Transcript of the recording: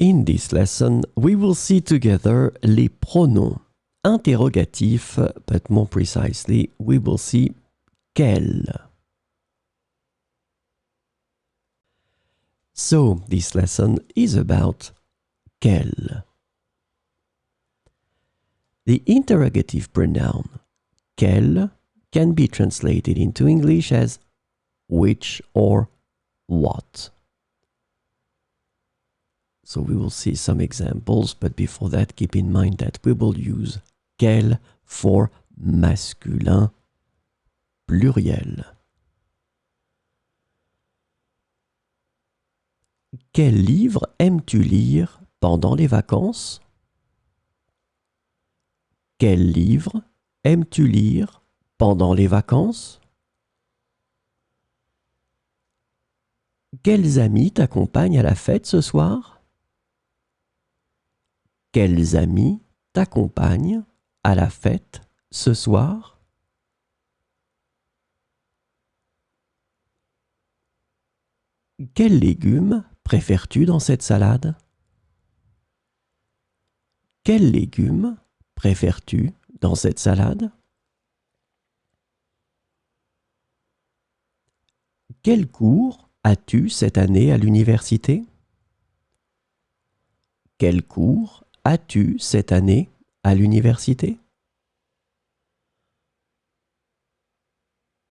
In this lesson, we will see together les pronoms interrogatifs, but more precisely, we will see quel. So, this lesson is about quel. The interrogative pronoun quel can be translated into English as which or what. So we will see some examples, but before that, keep in mind that we will use quel for masculin pluriel. Quel livre aimes-tu lire pendant les vacances? Quel livre aimes-tu lire pendant les vacances? Quels amis t'accompagnent à la fête ce soir? Quels amis t'accompagnent à la fête ce soir? Quels légumes préfères-tu dans cette salade? Quels légumes préfères-tu dans cette salade? Quel cours as-tu cette année à l'université? Quel cours as-tu cette année à l'université?